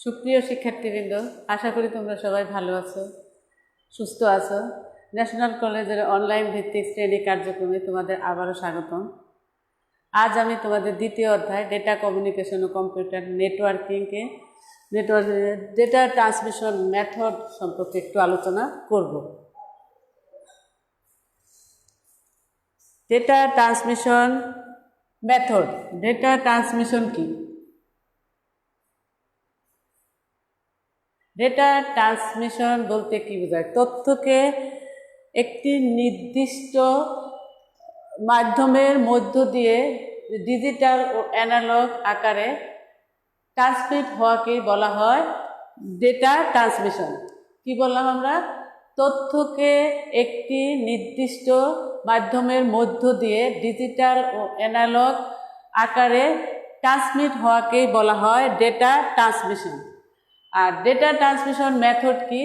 সুপ্রিয় শিক্ষার্থীবৃন্দ, আশা করি তোমরা সবাই ভালো আছো, সুস্থ আছো। ন্যাশনাল কলেজের অনলাইন ভিত্তিক শ্রেণী কার্যক্রমে তোমাদের আবারও স্বাগতম। আজ আমি তোমাদের দ্বিতীয় অধ্যায় ডেটা কমিউনিকেশন ও কম্পিউটার নেটওয়ার্কিংকে ডেটা ট্রান্সমিশন মেথড সম্পর্কে একটু আলোচনা করব। Data transmission method, data transmission কি? ডেটা ট্রান্সমিশন বলতে কি বোঝায়? তথ্যকে একটি নির্দিষ্ট মাধ্যমের মধ্য দিয়ে ডিজিটাল ও অ্যানালগ আকারে ট্রান্সমিট হওয়াকেই বলা হয় ডেটা ট্রান্সমিশন। কি বললাম আমরা? তথ্যকে একটি নির্দিষ্ট মাধ্যমের মধ্য দিয়ে ডিজিটাল ও অ্যানালগ আকারে ট্রান্সমিট হওয়াকেই বলা হয় ডেটা ট্রান্সমিশন। আর ডেটা ট্রান্সমিশন মেথড কি?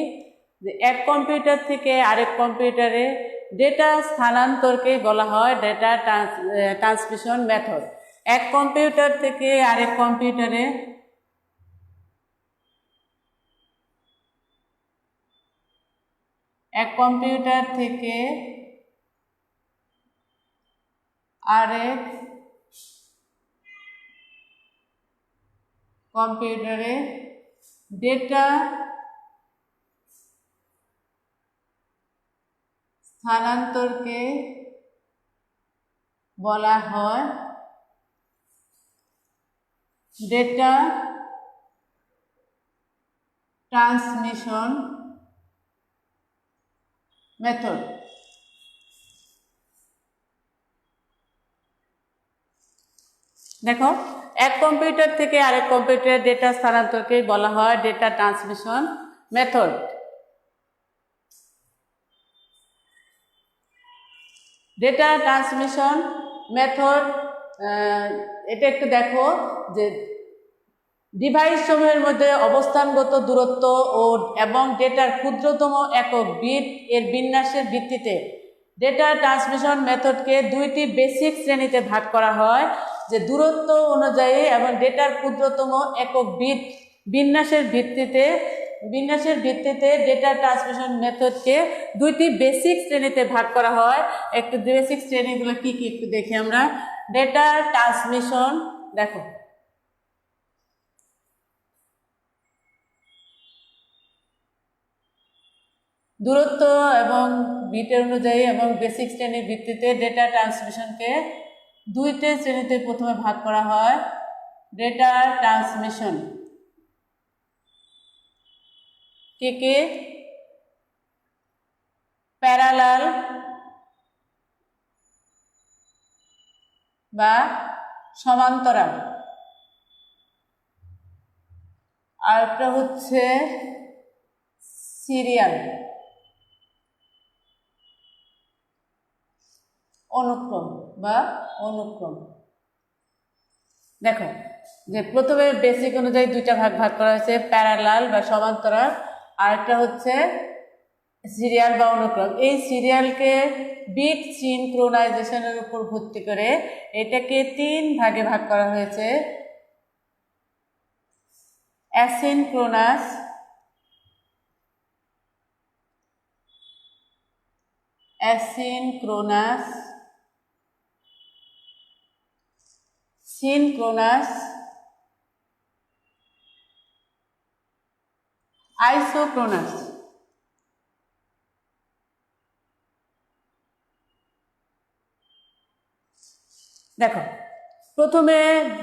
যে এক কম্পিউটার থেকে আরেক কম্পিউটারে ডেটা স্থানান্তরকেই বলা হয় ডেটা ট্রান্সমিশন মেথড। এক কম্পিউটার থেকে আরেক কম্পিউটারে আরেক কম্পিউটারে ডেটা স্থানান্তরকে বলা হয় ডেটা ট্রান্সমিশন মেথড। দেখো, এক কম্পিউটার থেকে আরেক কম্পিউটারে ডেটা স্থানান্তরকে বলা হয় data transmission method. Data transmission method এটা একটু দেখো যে ডিভাইস সমূহের মধ্যে অবস্থানগত দূরত্ব এবং ডেটার ক্ষুদ্রতম একক বিট এর বিন্যাসের ভিত্তিতে ডেটা ট্রান্সমিশন মেথডকে দুইটি বেসিক শ্রেণীতে ভাগ করা হয়। যে দূরত্ব অনুযায়ী এবং ডেটার ক্ষুদ্রতম একক বিট বিন্যাসের ভিত্তিতে ডেটা ট্রান্সমিশন মেথডকে দুইটি বেসিক শ্রেণীতে ভাগ করা হয়। একটু বেসিক শ্রেণীগুলো কি কি একটু দেখি আমরা। ডেটা ট্রান্সমিশন, দেখো দূরত্ব এবং বিটের অনুযায়ী এবং বেসিক শ্রেণীর ভিত্তিতে ডেটা ট্রান্সমিশনকে দুইটি শ্রেণীতে প্রথমে ভাগ করা হয়। ডেটা ট্রান্সমিশন কে প্যারালাল বা সমান্তরাল, আর একটা হচ্ছে সিরিয়াল অনুক্রম। দেখো যে প্রথমে বেসিক অনুযায়ী দুইটা ভাগ করা হয়েছে, প্যারালাল বা সমান্তরাল, আর একটা হচ্ছে সিরিয়াল বা অনুক্রম। এই সিরিয়ালকে বিট সিনক্রোনাইজেশনের উপর ভিত্তি করে এটাকে তিন ভাগে ভাগ করা হয়েছে। Asynchronous, synchronous, isochronous. দেখো, প্রথমে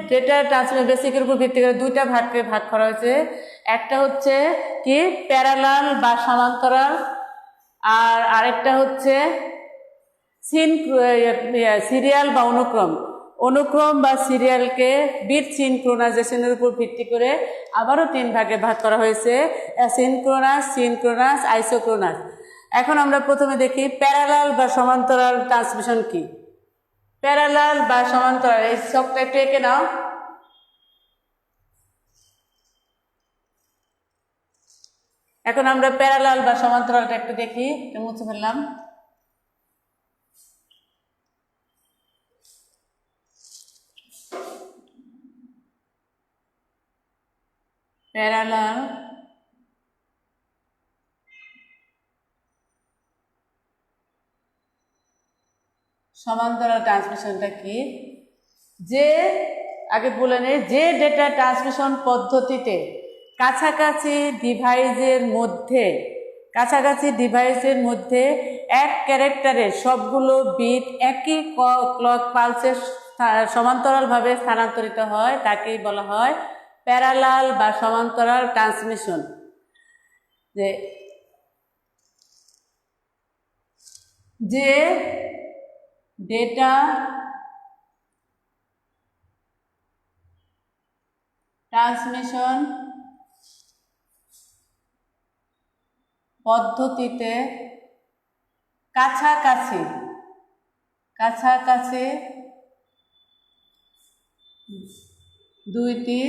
ডেটা ট্রান্সমিশন বেসিকের উপর ভিত্তি করে দুইটা ভাগ করা হয়েছে। একটা হচ্ছে কি প্যারালাল বা সমান্তরাল, আর আরেকটা হচ্ছে সিরিয়াল বা অনুক্রম বা সিরিয়ালকে বিট সিনক্রোনাইজেশনের উপর ভিত্তি করে আবারও তিন ভাগে ভাগ করা হয়েছে, অ্যাসিনক্রোনাস, সিনক্রোনাস, আইসোক্রোনাস। এখন আমরা প্রথমে দেখি প্যারালাল বা সমান্তরাল ট্রান্সমিশন কি। প্যারালাল বা সমান্তরাল, এই ছকটা একটু এঁকে নাও। এখন আমরা প্যারালাল বা সমান্তরালটা একটু দেখি, মুছে ফেললাম। প্যারালাল সমান্তরাল ট্রান্সমিশনটা কি? যে আগে বলে নেই, যে ডেটা ট্রান্সমিশন পদ্ধতিতে কাছাকাছি ডিভাইসের মধ্যে এক ক্যারেক্টারের সবগুলো বিট একই ক্লক পালসের সমান্তরালভাবে স্থানান্তরিত হয় তাকেই বলা হয় প্যারালাল বা সমান্তরাল ট্রান্সমিশন। যে ডেটা ট্রান্সমিশন পদ্ধতিতে কাছাকাছি দুইটি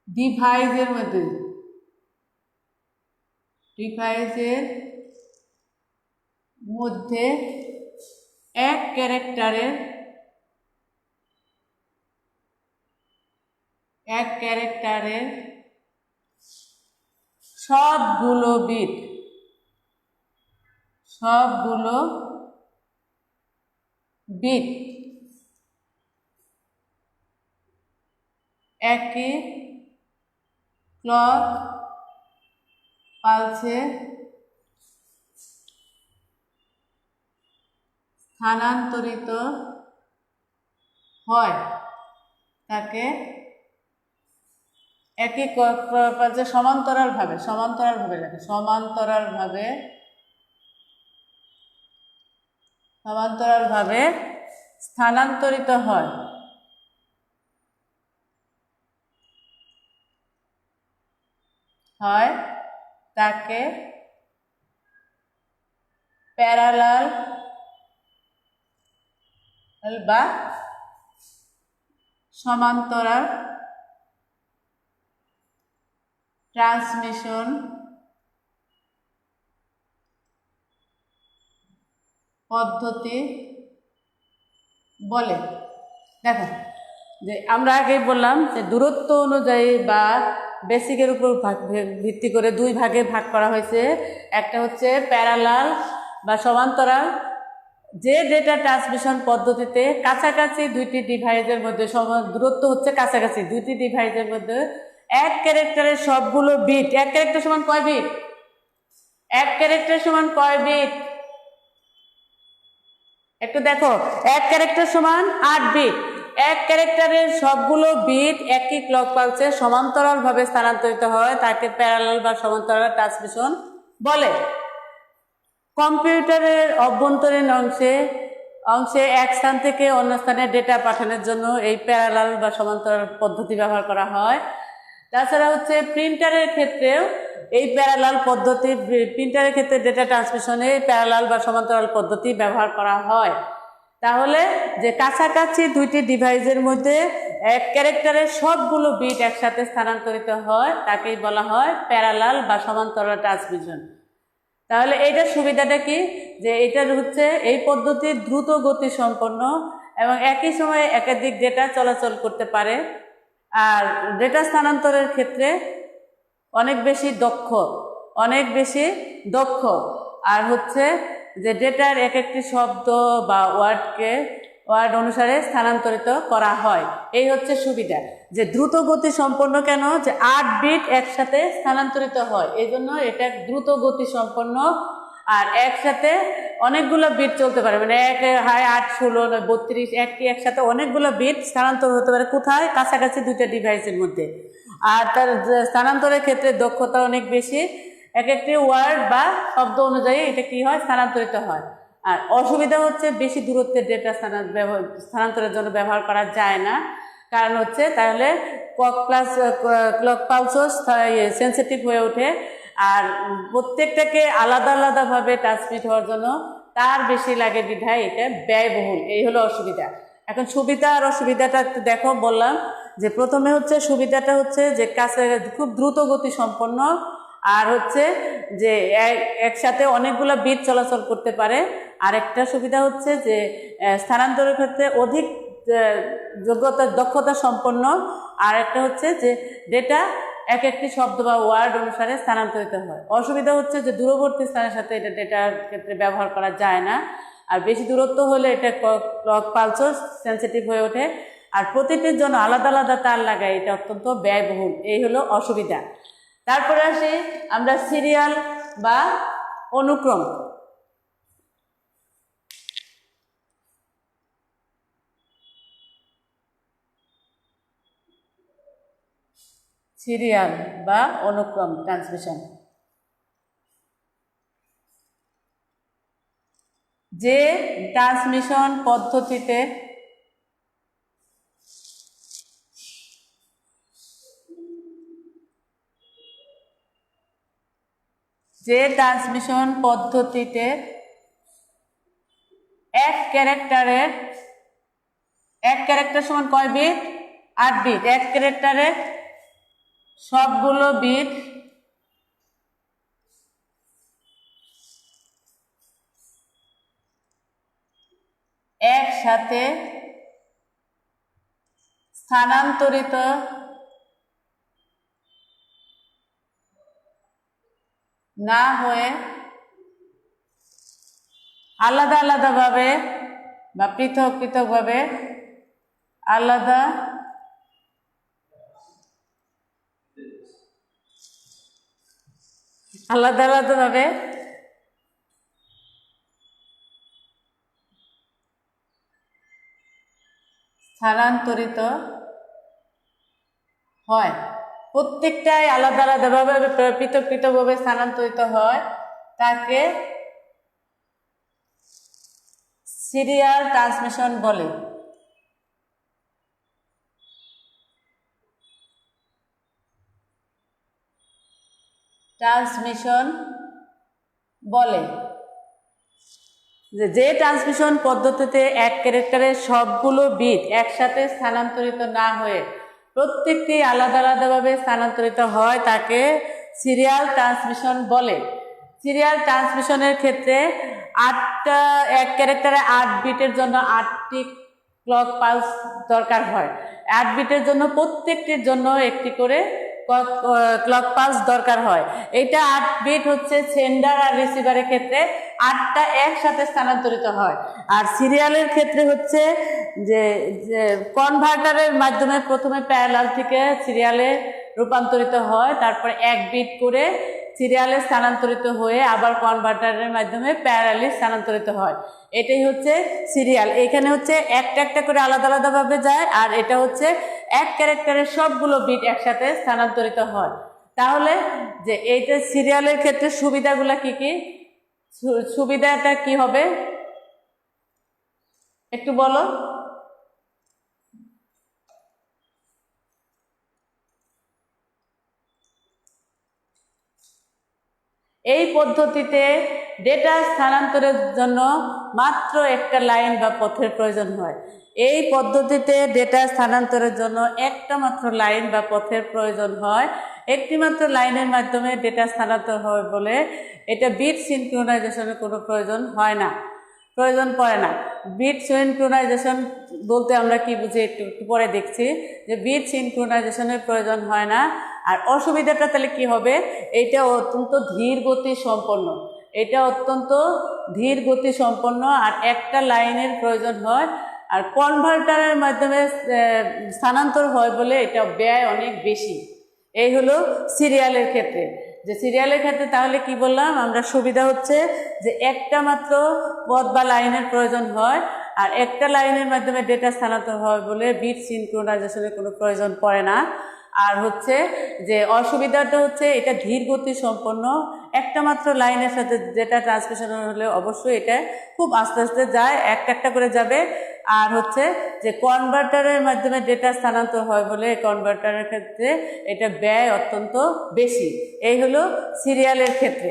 ডিভাইসের মধ্যে এক ক্যারেক্টারের সবগুলো বিট একই ক্লক পালসে স্থানান্তরিত হয় তাকে একই ক্লক পালসে সমান্তরালভাবে স্থানান্তরিত হয় তাকে প্যারালাল বা সমান্তরাল ট্রান্সমিশন পদ্ধতি বলে। দেখো, যে আমরা আগেই বললাম যে দূরত্ব অনুযায়ী বা বেসিকের উপর ভিত্তি করে দুই ভাগে ভাগ করা হয়েছে। একটা হচ্ছে প্যারালাল বা সমান্তরাল, যে ডেটা ট্রান্সমিশন পদ্ধতিতে কাছাকাছি দুইটি ডিভাইসের মধ্যে দূরত্ব হচ্ছে কাছাকাছি দুইটি ডিভাইসের মধ্যে এক ক্যারেক্টারের সবগুলো বিট, এক ক্যারেক্টার সমান কয় বিট? একটু দেখো, এক ক্যারেক্টার সমান 8 বিট। এক ক্যারেক্টারের সবগুলো বিট একই ক্লক পালসে সমান্তরালভাবে স্থানান্তরিত হয় তাকে প্যারালাল বা সমান্তরাল ট্রান্সমিশন বলে। কম্পিউটারের অভ্যন্তরীণ অংশে এক স্থান থেকে অন্য স্থানে ডেটা পাঠানোর জন্য এই প্যারালাল বা সমান্তরাল পদ্ধতি ব্যবহার করা হয়। তাছাড়া হচ্ছে প্রিন্টারের ক্ষেত্রেও এই প্যারালাল পদ্ধতি, প্রিন্টারের ক্ষেত্রে ডেটা ট্রান্সমিশনে প্যারালাল বা সমান্তরাল পদ্ধতি ব্যবহার করা হয়। তাহলে যে কাছাকাছি দুইটি ডিভাইসের মধ্যে এক ক্যারেক্টারের সবগুলো বিট একসাথে স্থানান্তরিত হয় তাকেই বলা হয় প্যারালাল বা সমান্তরাল ট্রান্সমিশন। তাহলে এইটার সুবিধাটা কি? যে এটার হচ্ছে এই পদ্ধতি দ্রুত গতি সম্পন্ন এবং একই সময়ে একাধিক ডেটা চলাচল করতে পারে, আর ডেটা স্থানান্তরের ক্ষেত্রে অনেক বেশি দক্ষ আর হচ্ছে যে ডেটার এক একটি শব্দ বা ওয়ার্ড অনুসারে স্থানান্তরিত করা হয়। এই হচ্ছে সুবিধা। যে দ্রুত গতি সম্পন্ন কেন? যে 8 বিট একসাথে স্থানান্তরিত হয়, এই জন্য এটা দ্রুত গতি সম্পন্ন। আর একসাথে অনেকগুলো বিট চলতে পারে, মানে 8, 16, 32 একসাথে অনেকগুলো বিট স্থানান্তর হতে পারে। কোথায়? কাছাকাছি দুইটা ডিভাইসের মধ্যে। আর তার স্থানান্তরের ক্ষেত্রে দক্ষতা অনেক বেশি। এক একটি ওয়ার্ড বা শব্দ অনুযায়ী এটা কি হয়? স্থানান্তরিত হয়। আর অসুবিধা হচ্ছে বেশি দূরত্বের ডেটা স্থানান্তরের জন্য ব্যবহার করা যায় না। কারণ হচ্ছে তাহলে ক্লক পালসও সেন্সিটিভ হয়ে ওঠে, আর প্রত্যেকটাকে আলাদাভাবে ট্রান্সমিট হওয়ার জন্য তার বেশি লাগে বিধায় এটা ব্যয়বহুল। এই হলো অসুবিধা। এখন সুবিধা আর অসুবিধাটা একটু দেখো। বললাম যে প্রথমে হচ্ছে সুবিধাটা হচ্ছে যে কাছে খুব দ্রুত গতি সম্পন্ন, আর হচ্ছে যে একসাথে অনেকগুলো বিট চলাচল করতে পারে। আর একটা সুবিধা হচ্ছে যে স্থানান্তরের ক্ষেত্রে অধিক দক্ষতা সম্পন্ন। আর একটা হচ্ছে যে ডেটা এক একটি শব্দ বা ওয়ার্ড অনুসারে স্থানান্তরিত হয়। অসুবিধা হচ্ছে যে দূরবর্তী স্থানের সাথে এটা ডেটার ক্ষেত্রে ব্যবহার করা যায় না, আর বেশি দূরত্ব হলে এটা ক্লক পালসও সেন্সিটিভ হয়ে ওঠে, আর প্রতিটির জন্য আলাদা আলাদা তার লাগায়, এটা অত্যন্ত ব্যয়বহুল। এই হলো অসুবিধা। তারপরে আসি আমরা সিরিয়াল বা অনুক্রম। সিরিয়াল বা অনুক্রম ট্রান্সমিশন, যে ট্রান্সমিশন পদ্ধতিতে এক ক্যারেক্টার সমান কয় বিট? 8 বিট। এক ক্যারেক্টারে সবগুলো বিট একসাথে স্থানান্তরিত না হয়ে আলাদা আলাদাভাবে বা পৃথক পৃথকভাবে আলাদা আলাদাভাবে স্থানান্তরিত হয়। প্রত্যেকটাই আলাদা আলাদাভাবে পৃথক পৃথকভাবে স্থানান্তরিত হয়, তাকে সিরিয়াল ট্রান্সমিশন বলে। যে ট্রান্সমিশন পদ্ধতিতে এক ক্যারেক্টারের সবগুলো বিট একসাথে স্থানান্তরিত না হয়ে প্রত্যেকটি আলাদা আলাদাভাবে স্থানান্তরিত হয়, তাকে সিরিয়াল ট্রান্সমিশন বলে। সিরিয়াল ট্রান্সমিশনের ক্ষেত্রে এক ক্যারেক্টারে 8 বিটের জন্য 8টি ক্লক পালস দরকার হয়। 8 বিটের জন্য প্রত্যেকটির জন্য একটি করে ক্লক পালস দরকার হয়। এটা 8 বিট হচ্ছে সেন্ডার আর রিসিভারের ক্ষেত্রে 8টা একসাথে স্থানান্তরিত হয়। আর সিরিয়ালের ক্ষেত্রে হচ্ছে যে কনভার্টারের মাধ্যমে প্রথমে প্যারালাল থেকে সিরিয়ালে রূপান্তরিত হয়, তারপর 1 বিট করে সিরিয়ালে স্থানান্তরিত হয়ে আবার কনভার্টারের মাধ্যমে প্যারালালি স্থানান্তরিত হয়। এটাই হচ্ছে সিরিয়াল। এখানে হচ্ছে একটা একটা করে আলাদা আলাদাভাবে যায়, আর এটা হচ্ছে এক ক্যারেক্টারের সবগুলো বিট একসাথে স্থানান্তরিত হয়। তাহলে যে এইটা সিরিয়ালের ক্ষেত্রে সুবিধাগুলো কি কি? সুবিধাটা কি হবে একটু বলো। এই পদ্ধতিতে ডেটা স্থানান্তরের জন্য মাত্র একটা লাইন বা পথের প্রয়োজন হয়। এই পদ্ধতিতে ডেটা স্থানান্তরের জন্য একটা মাত্র লাইন বা পথের প্রয়োজন হয়। একটি মাত্র লাইনের মাধ্যমে ডেটা স্থানান্তর হয় বলে এটা বিট সিনক্রোনাইজেশনের কোনো প্রয়োজন পড়ে না। বিট সিনক্রোনাইজেশন বলতে আমরা কি বুঝি একটু পরে দেখছি, যে বিট সিনক্রোনাইজেশনের প্রয়োজন হয় না। আর অসুবিধাটা তাহলে কি হবে? এটা অত্যন্ত ধীর গতি সম্পন্ন, আর একটা লাইনের প্রয়োজন হয়, আর কনভার্টারের মাধ্যমে স্থানান্তর হয় বলে এটা ব্যয় অনেক বেশি। এই হলো সিরিয়ালের ক্ষেত্রে। যে সিরিয়ালের ক্ষেত্রে তাহলে কি বললাম আমরা? সুবিধা হচ্ছে যে একটা মাত্র পথ বা লাইনের প্রয়োজন হয়, আর একটা লাইনের মাধ্যমে ডেটা স্থানান্তর হয় বলে বিট সিনক্রোনাইজেশনের কোনো প্রয়োজন পড়ে না। আর হচ্ছে যে অসুবিধাটা হচ্ছে এটা ধীর গতি সম্পন্ন। একটা মাত্র লাইনের সাথে ডেটা ট্রান্সমিশন হলে অবশ্যই এটা খুব আস্তে আস্তে যায়, একটা একটা করে যাবে। আর হচ্ছে যে কনভার্টারের মাধ্যমে ডেটা স্থানান্তর হয় বলে কনভার্টারের ক্ষেত্রে এটা ব্যয় অত্যন্ত বেশি। এই হলো সিরিয়ালের ক্ষেত্রে।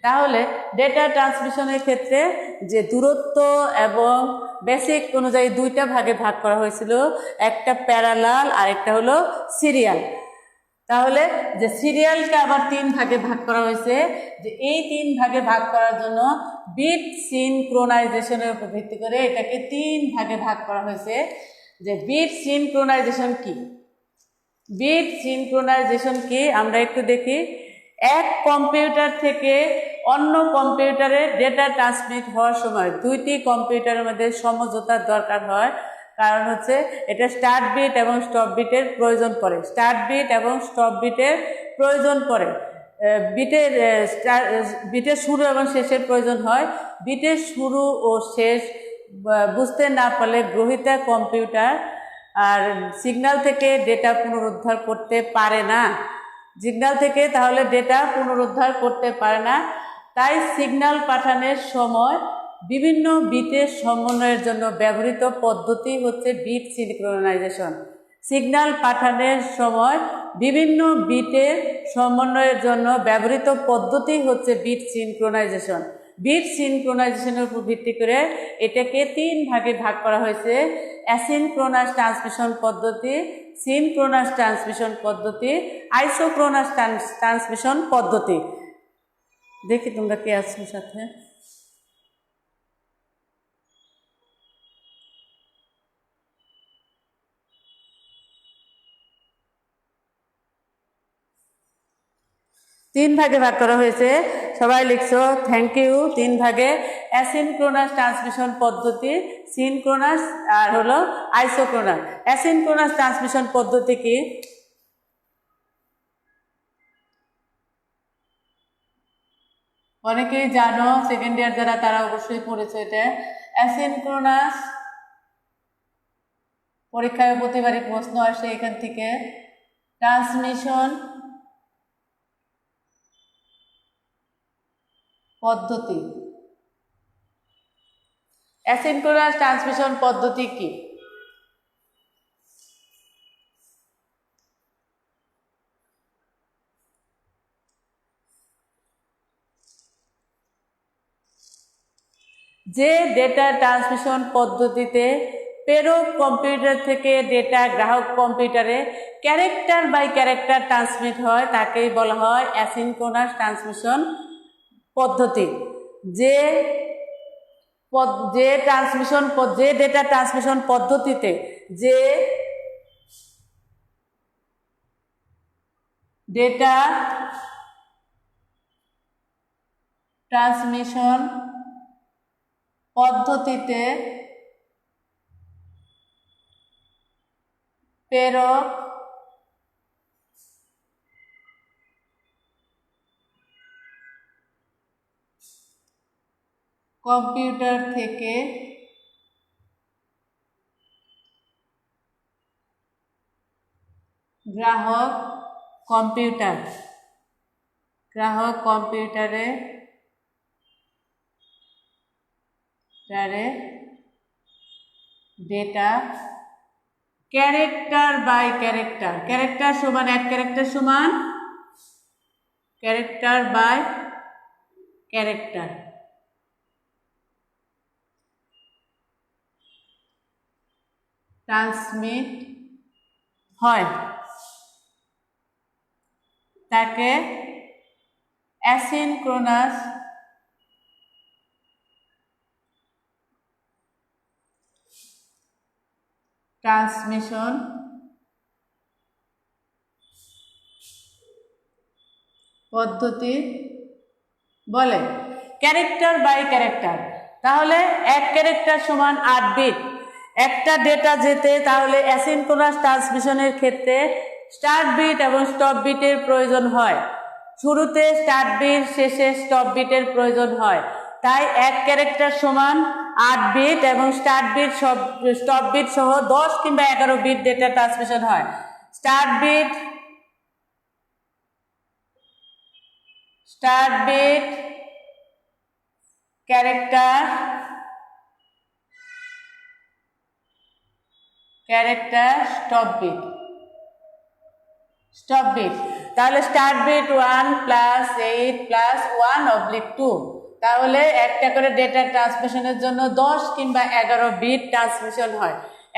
তাহলে ডেটা ট্রান্সমিশনের ক্ষেত্রে যে দূরত্ব এবং বেসিক অনুযায়ী দুইটা ভাগে ভাগ করা হয়েছিল, একটা প্যারালাল আর একটা হলো সিরিয়াল। তাহলে যে সিরিয়ালকে আবার 3 ভাগে ভাগ করা হয়েছে, যে এই 3 ভাগে ভাগ করার জন্য বিট সিনক্রোনাইজেশনের উপর ভিত্তি করে এটাকে 3 ভাগে ভাগ করা হয়েছে। যে বিট সিনক্রোনাইজেশন কি? বিট সিনক্রোনাইজেশন কি আমরা একটু দেখি। এক কম্পিউটার থেকে অন্য কম্পিউটারে ডেটা ট্রান্সমিট হওয়ার সময় দুইটি কম্পিউটারের মধ্যে সমঝোতার দরকার হয়, কারণ হচ্ছে এটা স্টার্ট বিট এবং স্টপ বিটের প্রয়োজন পড়ে। স্টার্ট বিট এবং স্টপ বিটের প্রয়োজন পড়ে। বিটের শুরু এবং শেষের প্রয়োজন হয়। বিটের শুরু ও শেষ বুঝতে না পারলে গ্রহীতা কম্পিউটার আর সিগন্যাল থেকে ডেটা পুনরুদ্ধার করতে পারে না। সিগন্যাল থেকে তাহলে ডেটা পুনরুদ্ধার করতে পারে না। তাই সিগন্যাল পাঠানোর সময় বিভিন্ন বিটের সমন্বয়ের জন্য ব্যবহৃত পদ্ধতি হচ্ছে বিট সিনক্রোনাইজেশন। সিগন্যাল পাঠানোর সময় বিভিন্ন বিটের সমন্বয়ের জন্য ব্যবহৃত পদ্ধতি হচ্ছে বিট সিনক্রোনাইজেশন। বিট সিনক্রোনাইজেশনের উপর ভিত্তি করে এটাকে 3 ভাগে ভাগ করা হয়েছে: অ্যাসিনক্রোনাস ট্রান্সমিশন পদ্ধতি, সিনক্রোনাস ট্রান্সমিশন পদ্ধতি, আইসোক্রোনাস ট্রান্সমিশন পদ্ধতি। দেখি তোমরা কে আছো সাথে। তিন ভাগে ভাগ করা হয়েছে, সবাই লিখছো, থ্যাংক ইউ। 3 ভাগে: অ্যাসিনক্রোনাস ট্রান্সমিশন পদ্ধতি, সিনক্রোনাস আর হলো আইসোক্রোনাস। অ্যাসিনক্রোনাস ট্রান্সমিশন পদ্ধতি কি? অনেকেই জানো, সেকেন্ড ইয়ার যারা তারা অবশ্যই পড়েছে এটা। অ্যাসিনক্রোনাস পরীক্ষায় প্রতিবারই প্রশ্ন আসে এখান থেকে। ট্রান্সমিশন পদ্ধতি, অ্যাসিনক্রোনাস ট্রান্সমিশন পদ্ধতি কি? যে ডেটা ট্রান্সমিশন পদ্ধতিতে প্রেরক কম্পিউটার থেকে ডেটা গ্রাহক কম্পিউটারে ক্যারেক্টার বাই ক্যারেক্টার ট্রান্সমিট হয় তাকেই বলা হয় অ্যাসিনক্রোনাস ট্রান্সমিশন পদ্ধতি। যে ডেটা ট্রান্সমিশন পদ্ধতিতে যে ডেটা ট্রান্সমিশন পদ্ধতিতে প্রেরক কম্পিউটার থেকে গ্রাহক কম্পিউটারে data character by character, character সমান এক ক্যারেক্টার সমান ক্যারেক্টার বাই ক্যারেক্টার ট্রান্সমিট হয়, তাকে অ্যাসিনক্রোনাস ট্রান্সমিশন পদ্ধতি বলে। ক্যারেক্টার বাই ক্যারেক্টার, তাহলে এক ক্যারেক্টার সমান 8 বিট। একটা ডেটা যেতে তাহলে অ্যাসিনক্রোনাস ট্রান্সমিশনের ক্ষেত্রে স্টার্ট বিট এবং স্টপ বিটের প্রয়োজন হয়। শুরুতে স্টার্ট বিট, শেষে স্টপ বিটের প্রয়োজন হয়। তাই এক ক্যারেক্টার সমান 8 বিট এবং স্টার্ট বিট স্টপ বিট সহ 10 কিংবা 11 বিট ডেটা ট্রান্সমিশন হয়। Start bit character stop bit. তাহলে স্টার্ট বিট 1 + 8 + 1/2, তাহলে একটা করে ডেটা ট্রান্সমিশনের জন্য 10 কিংবা 11 বিট ট্রান্সমিশন হয়।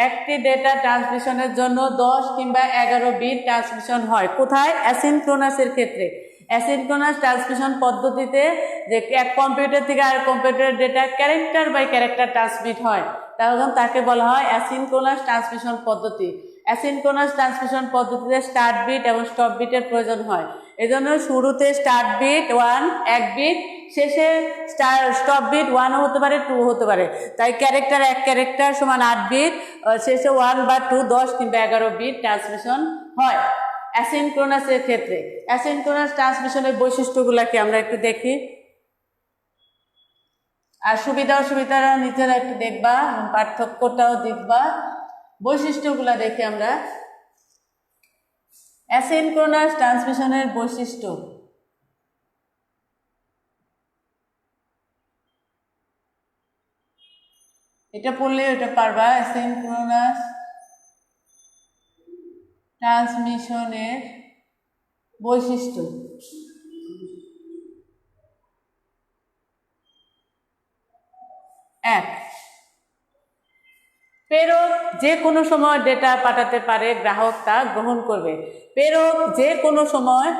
একটি ডেটা ট্রান্সমিশনের জন্য 10 কিংবা 11 বিট ট্রান্সমিশন হয়। কোথায়? অ্যাসিনক্রোনাসের ক্ষেত্রে। অ্যাসিনক্রোনাস ট্রান্সমিশন পদ্ধতিতে যে এক কম্পিউটার থেকে আর কম্পিউটারের data character by character transmit হয়, তখন তাকে বলা হয় অ্যাসিনক্রোনাস ট্রান্সমিশন পদ্ধতি। অ্যাসিনক্রোনাস ট্রান্সমিশন পদ্ধতিতে স্টার্ট বিট এবং স্টপ বিটের প্রয়োজন হয়। এজন্য শুরুতে স্টার্ট বিট 1 1 বিট, শেষে স্টপ বিট 1ও হতে পারে 2 হতে পারে। তাই ক্যারেক্টার 1 ক্যারেক্টার সমান 8 বিট, শেষে 1 বা 2 10 কিংবা 11 বিট ট্রান্সমিশন হয় অ্যাসিনক্রোনাসের ক্ষেত্রে। অ্যাসিনক্রোনাস ট্রান্সমিশনের বৈশিষ্ট্যগুলোকে আমরা একটু দেখি, আর সুবিধা অসুবিধারা নিজেরা একটু দেখবা, পার্থক্যটাও দেখবা। বৈশিষ্ট্যগুলো দেখি আমরা। অ্যাসিনক্রোনাস ট্রান্সমিশনের বৈশিষ্ট্য। এটা পড়লে এটা পারবা। অ্যাসিনক্রোনাস ট্রান্সমিশনের বৈশিষ্ট্য। এক, প্রেরক যে কোনো সময় ডেটা পাঠাতে পারে, গ্রাহক তা গ্রহণ করবে। প্রেরক যে কোনো সময়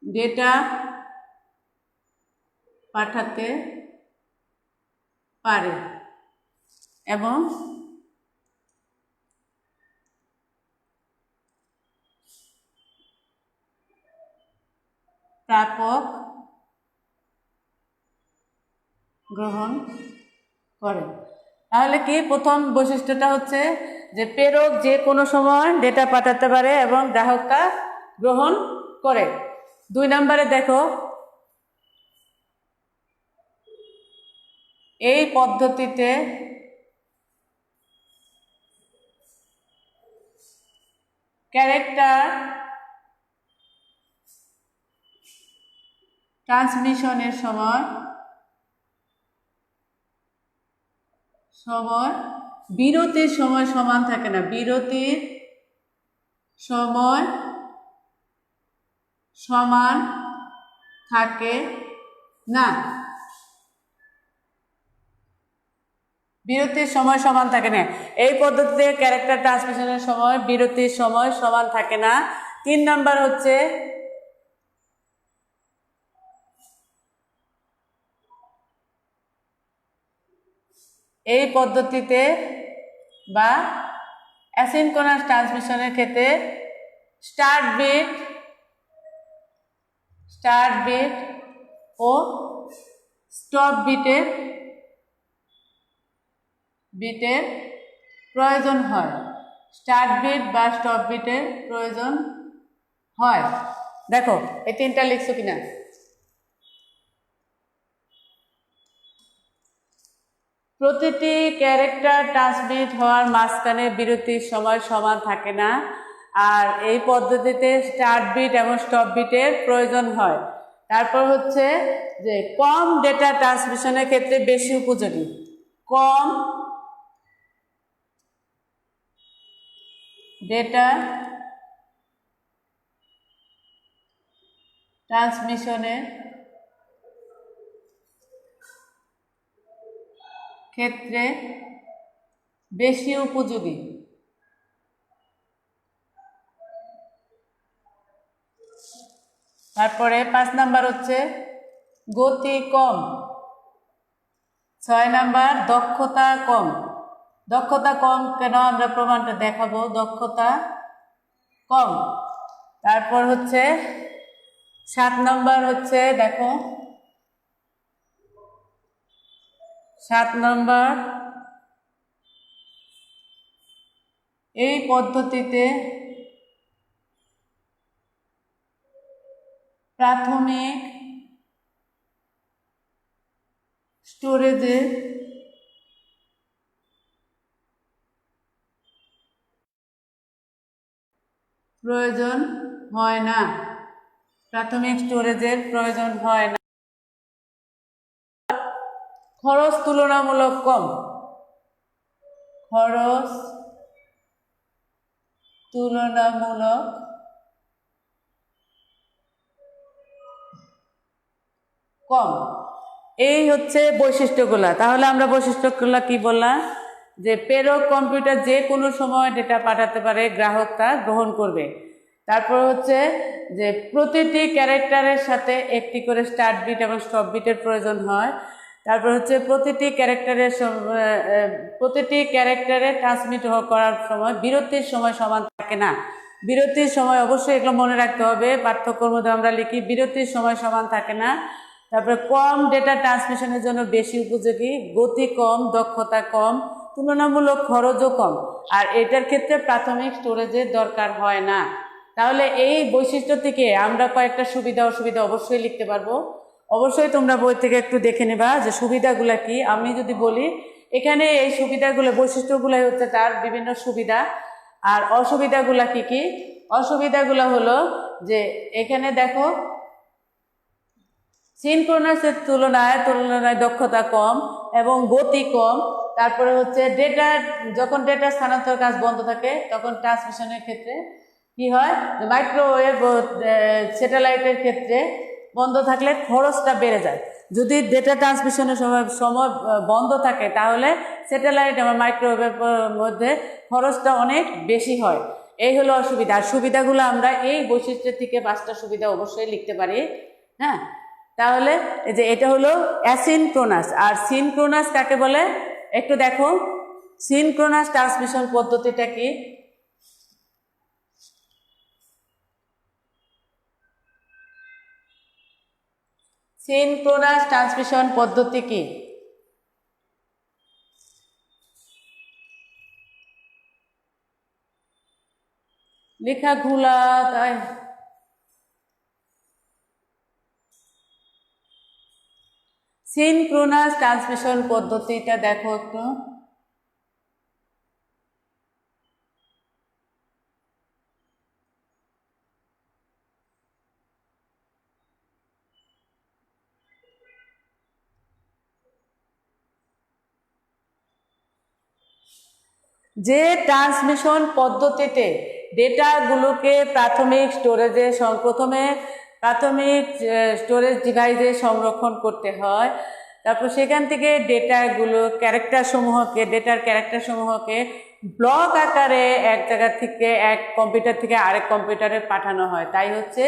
ডেটা পাঠাতে পারে এবং প্রাপক গ্রহণ করে। তাহলে কি প্রথম বৈশিষ্ট্যটা হচ্ছে যে প্রেরক যে কোনো সময় ডেটা পাঠাতে পারে এবং গ্রাহক তা গ্রহণ করে। 2 নম্বরে দেখো, এই পদ্ধতিতে ক্যারেক্টার ট্রান্সমিশনের সময় বিরতির সময় সমান থাকে না। বিরতির সময় সমান থাকে না। বিরতির সময় সমান থাকে না। এই পদ্ধতিতে ক্যারেক্টার ট্রান্সমিশনের সময় বিরতির সময় সমান থাকে না। 3 নাম্বার হচ্ছে এই পদ্ধতিতে বা অ্যাসিনক্রোনাস ট্রান্সমিশনের ক্ষেত্রে স্টার্ট বিট ও স্টপ বিটের প্রয়োজন হয়। স্টার্ট বিট বা স্টপ বিটের প্রয়োজন হয়। দেখো এই 3টা লিখছো কিনা। প্রতিটি ক্যারেক্টার ট্রান্সমিট হওয়ার মাঝখানে বিরতির সময় সমান থাকে না, আর এই পদ্ধতিতে স্টার্ট বিট এবং স্টপ বিটের প্রয়োজন হয়। তারপর হচ্ছে যে কম ডেটা ট্রান্সমিশনের ক্ষেত্রে বেশি উপযোগী। কম ডেটা ট্রান্সমিশনের ক্ষেত্রে বেশি উপযোগী। তারপরে 5 নাম্বার হচ্ছে গতি কম। 6 নাম্বার দক্ষতা কম। দক্ষতা কম কেন আমরা প্রমাণটা দেখাবো। দক্ষতা কম। তারপর হচ্ছে 7 নাম্বার হচ্ছে দেখো 7 নাম্বার এই পদ্ধতিতে প্রাথমিক স্টোরেজের প্রয়োজন হয় না। প্রাথমিক স্টোরেজের প্রয়োজন হয় না। খরচ তুলনামূলক কম। খরচ তুলনামূলক কম। এই হচ্ছে বৈশিষ্ট্যগুলা। তাহলে আমরা বৈশিষ্ট্যগুলা কি বললাম, যে প্রেরক কম্পিউটার যে কোনো সময় ডেটা পাঠাতে পারে, গ্রাহক তা গ্রহণ করবে। তারপর হচ্ছে যে প্রতিটি ক্যারেক্টারের সাথে একটি করে স্টার্ট বিট এবং স্টপ বিটের প্রয়োজন হয়। তারপর হচ্ছে প্রতিটি ক্যারেক্টারে ট্রান্সমিট করার সময় বিরতির সময় সমান থাকে না। বিরতির সময় অবশ্যই এগুলো মনে রাখতে হবে, পার্থক্যর মধ্যে আমরা লিখি বিরতির সময় সমান থাকে না। তারপরে কম ডেটা ট্রান্সমিশনের জন্য বেশি উপযোগী, গতি কম, দক্ষতা কম, তুলনামূলক খরচও কম, আর এটার ক্ষেত্রে প্রাথমিক স্টোরেজের দরকার হয় না। তাহলে এই বৈশিষ্ট্য থেকে আমরা কয়েকটা সুবিধা অসুবিধা অবশ্যই লিখতে পারবো। অবশ্যই তোমরা বই থেকে একটু দেখে নেবা যে সুবিধাগুলো কি। আমি যদি বলি এখানে এই সুবিধাগুলো বৈশিষ্ট্যগুলোই হচ্ছে তার বিভিন্ন সুবিধা, আর অসুবিধাগুলা কি কি? অসুবিধাগুলো হলো যে এখানে দেখো সিনক্রোনাসের তুলনায় দক্ষতা কম এবং গতি কম। তারপরে হচ্ছে যখন ডেটা স্থানান্তর কাজ বন্ধ থাকে তখন ট্রান্সমিশনের ক্ষেত্রে কি হয়, মাইক্রোওয়েভ স্যাটেলাইটের ক্ষেত্রে বন্ধ থাকলে খরচটা বেড়ে যায়। যদি ডেটা ট্রান্সমিশনের সময় বন্ধ থাকে তাহলে স্যাটেলাইট এবং মাইক্রোওয়েভের মধ্যে খরচটা অনেক বেশি হয়। এই হলো অসুবিধা। আর সুবিধাগুলো আমরা এই বৈশিষ্ট্যের থেকে 5টা সুবিধা অবশ্যই লিখতে পারি। হ্যাঁ, তাহলে এই যে এটা হলো অ্যাসিনক্রোনাস। আর সিনক্রোনাস কাকে বলে একটু দেখো। সিনক্রোনাস ট্রান্সমিশন পদ্ধতিটা কি? সিনক্রোনাস ট্রান্সমিশন পদ্ধতি কি? লেখাগুলা তাই সিনক্রোনাস ট্রান্সমিশন পদ্ধতিটা দেখো একটু। যে ট্রান্সমিশন পদ্ধতিতে ডেটাগুলোকে প্রাথমিক স্টোরেজ ডিভাইসে সংরক্ষণ করতে হয়, তারপর সেখান থেকে ডেটার ক্যারেক্টারসমূহকে ব্লক আকারে এক জায়গা থেকে এক কম্পিউটার থেকে আরেক কম্পিউটারে পাঠানো হয়, তাই হচ্ছে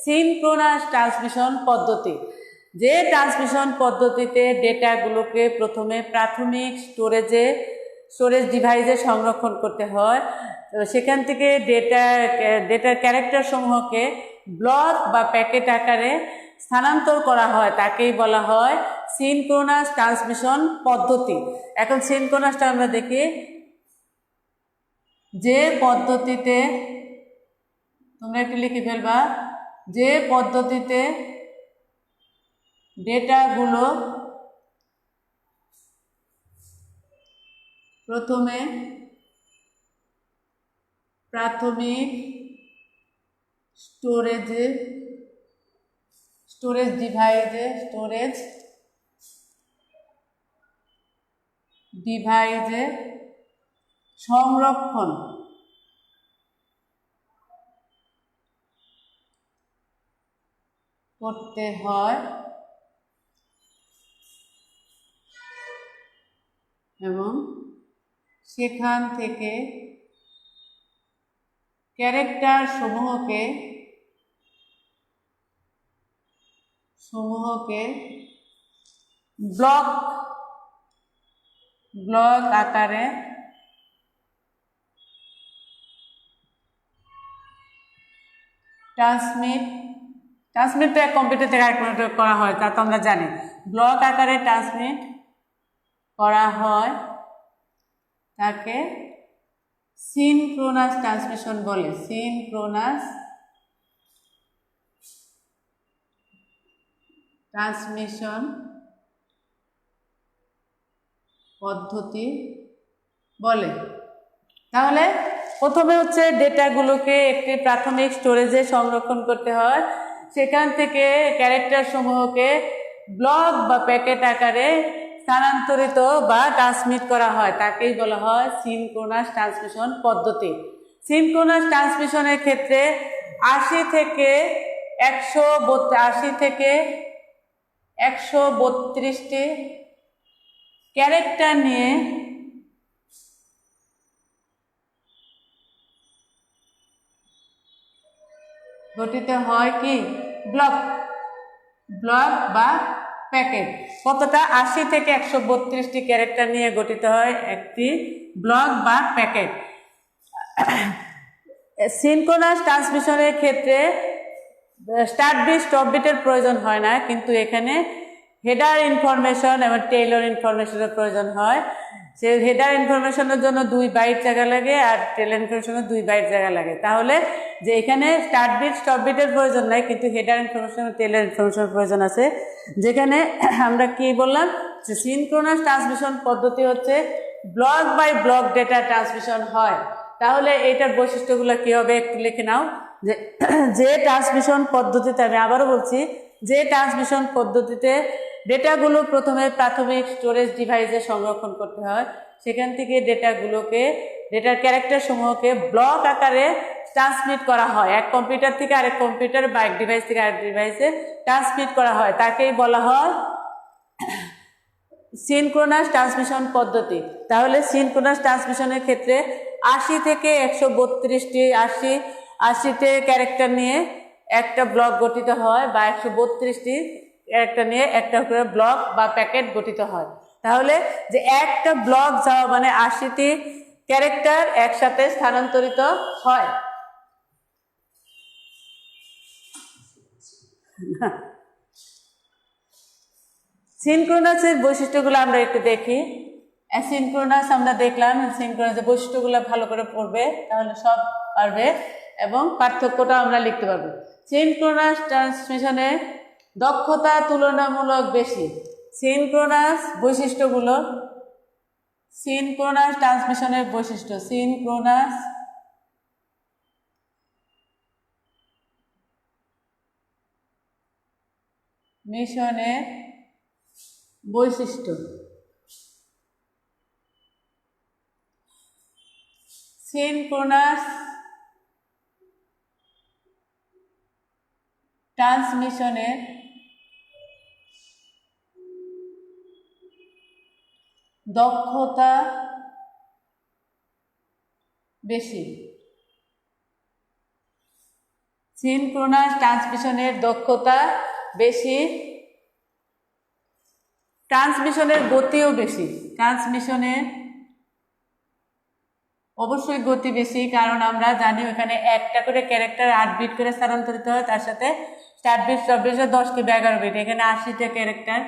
সিনক্রোনাস ট্রান্সমিশন পদ্ধতি। যে ট্রান্সমিশন পদ্ধতিতে ডেটাগুলোকে প্রথমে প্রাথমিক স্টোরেজ ডিভাইসে সংরক্ষণ করতে হয়, সেখান থেকে ডেটার ক্যারেক্টারসমূহকে ব্লক বা প্যাকেট আকারে স্থানান্তর করা হয়, তাকেই বলা হয় সিনক্রোনাস ট্রান্সমিশন পদ্ধতি। এখন সিনক্রোনাসটা আমরা দেখি। যে পদ্ধতিতে, তোমরা একটু লিখে ফেলবা, যে পদ্ধতিতে ডেটাগুলো প্রথমে প্রাথমিক স্টোরেজ ডিভাইসে সংরক্ষণ করতে হয় এবং সেখান থেকে ক্যারেক্টার সমূহকে ব্লক আকারে ট্রান্সমিট তো এক কম্পিউটার থেকে আরেক কম্পিউটার করা হয়, তা তো আমরা জানি। ব্লক আকারে ট্রান্সমিট করা হয়, তাকে সিনক্রোনাস ট্রান্সমিশন বলে। সিনক্রোনাস ট্রান্সমিশন পদ্ধতি বলে। তাহলে প্রথমে হচ্ছে ডেটাগুলোকে একটি প্রাথমিক স্টোরেজে সংরক্ষণ করতে হয়, সেখান থেকে ক্যারেক্টার সমূহকে ব্লক বা প্যাকেট আকারে স্থানান্তরিত বা ট্রান্সমিট করা হয়, তাকেই বলা হয় সিনক্রোনাস ট্রান্সমিশন পদ্ধতি। সিনক্রোনাস ট্রান্সমিশনের ক্ষেত্রে 80 থেকে 132টি ক্যারেক্টার নিয়ে গঠিত হয় কি ব্লক ব্লক বা প্যাকেট। কতটা 80 থেকে 132টি ক্যারেক্টার নিয়ে গঠিত হয় একটি ব্লক বা প্যাকেট। সিনক্রোনাস ট্রান্সমিশনের ক্ষেত্রে স্টার্ট বিট স্টপ বিটের প্রয়োজন হয় না, কিন্তু এখানে হেডার ইনফরমেশন এবং টেইলর ইনফরমেশনের প্রয়োজন হয়। সে হেডার ইনফরমেশনের জন্য 2 বাইট জায়গা লাগে আর টেইলর ইনফরমেশনের 2 বাইট জায়গা লাগে। তাহলে যে এখানে স্টার্ট বিট স্টপ বিটের প্রয়োজন নাই, কিন্তু হেডার ইনফরমেশন এবং টেইলর ইনফরমেশনের প্রয়োজন আছে। যেখানে আমরা কি বললাম যে সিনক্রোনাস ট্রান্সমিশন পদ্ধতি হচ্ছে block by block data transmission হয়। তাহলে এইটার বৈশিষ্ট্যগুলো কী হবে একটু লিখে নাও। যে ট্রান্সমিশন পদ্ধতিতে, আমি আবারও বলছি, যে ট্রান্সমিশন পদ্ধতিতে ডেটাগুলো প্রথমে প্রাথমিক স্টোরেজ ডিভাইসে সংরক্ষণ করতে হয়, সেখান থেকে ডেটার ক্যারেক্টার সমূহকে ব্লক আকারে ট্রান্সমিট করা হয়। এক কম্পিউটার থেকে আরেক কম্পিউটার বা এক ডিভাইস থেকে আরেক ডিভাইসে ট্রান্সমিট করা হয়, তাকেই বলা হয় সিনক্রোনাস ট্রান্সমিশন পদ্ধতি। তাহলে সিনক্রোনাস ট্রান্সমিশনের ক্ষেত্রে 80 থেকে 132টি 80তে ক্যারেক্টার নিয়ে একটা ব্লক গঠিত হয়, বা 132টি ক্যারেক্টার নিয়ে একটা করে ব্লক বা প্যাকেট গঠিত হয়। তাহলে যে একটা ব্লক যাওয়া মানে 80টি ক্যারেক্টার একসাথে স্থানান্তরিত হয়। সিনক্রোনাসের বৈশিষ্ট্যগুলো আমরা একটু দেখি। অ্যাসিনক্রোনাস আমরা দেখলাম, সিনক্রোনাসের বৈশিষ্ট্যগুলো ভালো করে পড়বে, তাহলে সব পারবে এবং পার্থক্যটা আমরা লিখতে পারবো। সিনক্রোনাস ট্রান্সমিশনের দক্ষতা তুলনামূলক বেশি। সিনক্রোনাস বৈশিষ্ট্যগুলো, সিনক্রোনাস ট্রান্সমিশনের বৈশিষ্ট্য, সিনক্রোনাস মিশনের বৈশিষ্ট্য। সিনক্রোনাস ট্রান্সমিশনের দক্ষতা বেশি। সিনক্রোনাস ট্রান্সমিশনের দক্ষতা বেশি, ট্রান্সমিশনের গতিও বেশি। ট্রান্সমিশনের অবশ্যই গতি বেশি, কারণ আমরা জানি ওখানে একটা করে ক্যারেক্টার 8 বিট করে স্থানান্তরিত হয়, তার সাথে স্টার্ট বিট স্টপ বিট 10 কি 11 বিট, এখানে 80টা ক্যারেক্টার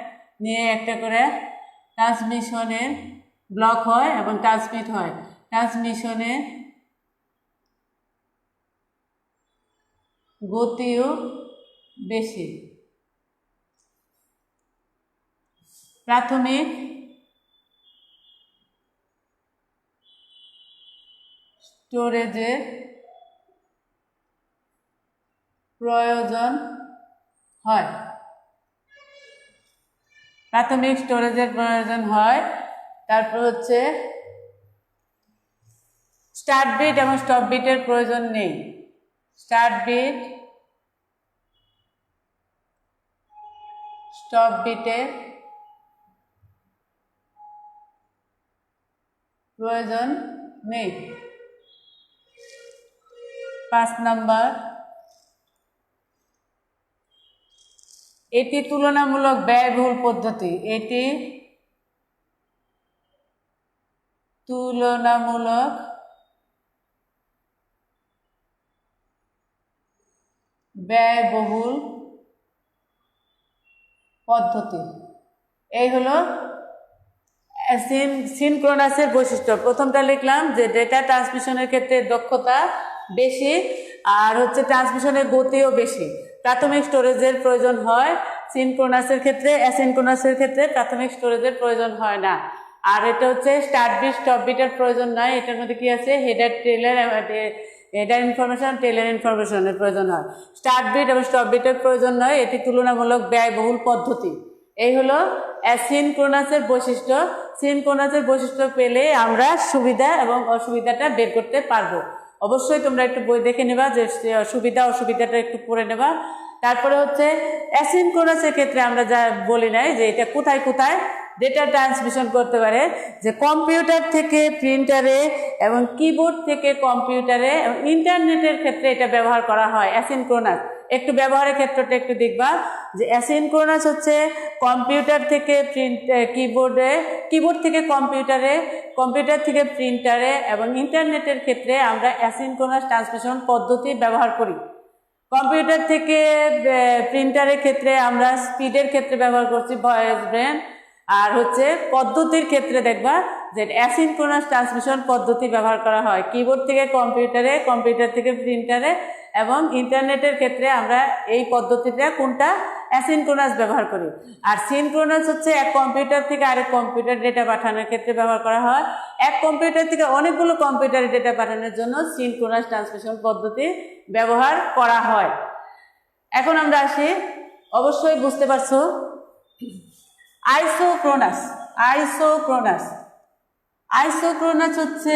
নিয়ে একটা করে ট্রান্সমিশনের ব্লক হয় এবং ট্রান্সমিট হয়। ট্রান্সমিশনের গতিও বেশি। প্রাথমিক স্টোরেজের প্রয়োজন হয়। প্রাথমিক স্টোরেজের প্রয়োজন হয়। তারপর হচ্ছে স্টার্ট বিট এবং স্টপ বিটের প্রয়োজন নেই। স্টার্ট বিট স্টপ বিটের প্রয়োজন নেই। 5 নাম্বার, এটি তুলনামূলক ব্যয়বহুল পদ্ধতি। এটি তুলনামূলক ব্যয়বহুল পদ্ধতি। এই হলো সিনক্রোনাসের বৈশিষ্ট্য। প্রথমটা লিখলাম যে ডেটা ট্রান্সমিশনের ক্ষেত্রে দক্ষতা বেশি, আর হচ্ছে ট্রান্সমিশনের গতিও বেশি। প্রাথমিক স্টোরেজের প্রয়োজন হয় সিনক্রোনাসের ক্ষেত্রে, অ্যাসিনক্রোনাসের ক্ষেত্রে প্রাথমিক স্টোরেজের প্রয়োজন হয় না। আর এটা হচ্ছে স্টার্ট বিট স্টপ বিটের প্রয়োজন নয়। এটার মধ্যে কি আছে, header trailer, header information trailer ইনফরমেশনের প্রয়োজন হয়। স্টার্ট বিট এবং স্টপ বিটের প্রয়োজন নয়। এটি তুলনামূলক ব্যয়বহুল পদ্ধতি। এই হলো অ্যাসিনক্রোনাসের বৈশিষ্ট্য। সিনক্রোনাসের বৈশিষ্ট্য পেলে আমরা সুবিধা এবং অসুবিধাটা বের করতে পারবো। অবশ্যই তোমরা একটু বই দেখে নেবা, যে সুবিধা অসুবিধাটা একটু পড়ে নেবা। তারপরে হচ্ছে অ্যাসিনক্রোনাসের ক্ষেত্রে আমরা যা বলি নাই যে এটা কোথায় কোথায় ডেটা ট্রান্সমিশন করতে পারে, যে কম্পিউটার থেকে প্রিন্টারে এবং কিবোর্ড থেকে কম্পিউটারে এবং ইন্টারনেটের ক্ষেত্রে এটা ব্যবহার করা হয় অ্যাসিনক্রোনাস। একটু ব্যবহারের ক্ষেত্রটা একটু দেখবা যে অ্যাসিনক্রোনাস হচ্ছে কম্পিউটার থেকে কিবোর্ড থেকে কম্পিউটারে, কম্পিউটার থেকে প্রিন্টারে এবং ইন্টারনেটের ক্ষেত্রে আমরা অ্যাসিনক্রোনাস ট্রান্সমিশন পদ্ধতি ব্যবহার করি। কম্পিউটার থেকে প্রিন্টারের ক্ষেত্রে আমরা স্পিডের ক্ষেত্রে ব্যবহার করছি ভয়েস ব্রেন, আর হচ্ছে পদ্ধতির ক্ষেত্রে দেখবা যে অ্যাসিনক্রোনাস ট্রান্সমিশন পদ্ধতি ব্যবহার করা হয় কিবোর্ড থেকে কম্পিউটারে, কম্পিউটার থেকে প্রিন্টারে এবং ইন্টারনেটের ক্ষেত্রে আমরা এই পদ্ধতিটা কোনটা অ্যাসিনক্রোনাস ব্যবহার করি। আর সিনক্রোনাস হচ্ছে এক কম্পিউটার থেকে আরেক কম্পিউটার ডেটা পাঠানোর ক্ষেত্রে ব্যবহার করা হয়। এক কম্পিউটার থেকে অনেকগুলো কম্পিউটারে ডেটা পাঠানোর জন্য সিনক্রোনাস ট্রান্সমিশন পদ্ধতি ব্যবহার করা হয়। এখন আমরা আসি, অবশ্যই বুঝতে পারছো আইসোক্রোনাস। আইসোক্রোনাস হচ্ছে